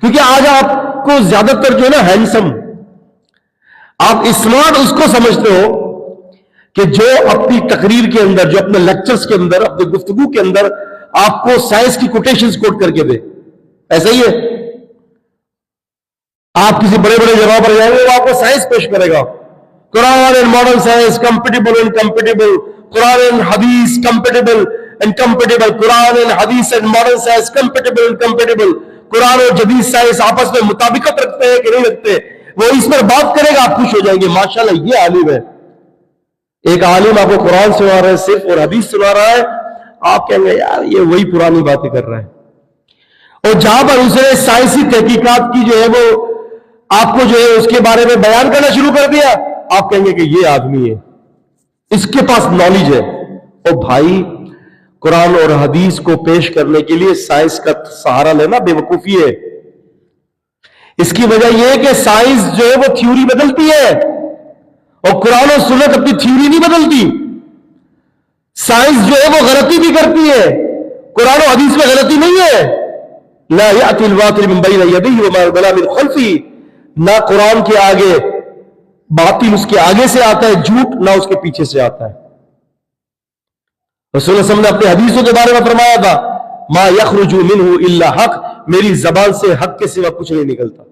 کیونکہ آج آپ کو زیادہ تر جو ہے نا ہینڈسم، آپ اسمارٹ اس کو سمجھتے ہو کہ جو اپنی تقریر کے اندر، جو اپنے لیکچرز کے اندر، اپنے گفتگو کے اندر آپ کو سائنس کی کوٹیشنز کوٹ کر کے دے. ایسا ہی ہے. آپ کسی بڑے بڑے جگہ پر جائیں گے وہ آپ کو سائنس پیش کرے گا. قرآن and modern science compatible and compatible, قرآن اینڈ حدیث کمپیٹیبل اینڈ کمپیٹیبل، قرآن اینڈ حدیث and modern science compatible and compatible, قرآن اور جدید سائنس آپس میں مطابقت رکھتے ہیں کہ نہیں رکھتے. وہ اس پر بات کرے گا، آپ خوش ہو جائیں گے، ماشاءاللہ یہ عالم ہے. ایک عالم آپ کو قرآن سنا رہا ہے صرف اور حدیث سنا رہا ہے، آپ کہیں گے یار یہ وہی پرانی باتیں کر رہا ہے. اور جہاں پر اس نے سائنسی تحقیقات کی جو ہے وہ آپ کو جو ہے اس کے بارے میں بیان کرنا شروع کر دیا، آپ کہیں گے کہ یہ آدمی ہے، اس کے پاس نالج ہے. اور بھائی قرآن اور حدیث کو پیش کرنے کے لیے سائنس کا سہارا لینا بے وقوفی ہے. اس کی وجہ یہ ہے کہ سائنس جو ہے وہ تھیوری بدلتی ہے اور قرآن و سنت اپنی تھیوری نہیں بدلتی. سائنس جو ہے وہ غلطی بھی کرتی ہے، قرآن و حدیث میں غلطی نہیں ہے. لا یأتی الباطل من بین یدیہ ولا من خلفہ، نہ قرآن کے آگے باطل اس کے آگے سے آتا ہے جھوٹ، نہ اس کے پیچھے سے آتا ہے. رسول اللہ صلی اللہ علیہ وسلم نے اپنے حدیثوں کے بارے میں فرمایا تھا ما یخرج منہ الا حق، میری زبان سے حق کے سوا کچھ نہیں نکلتا.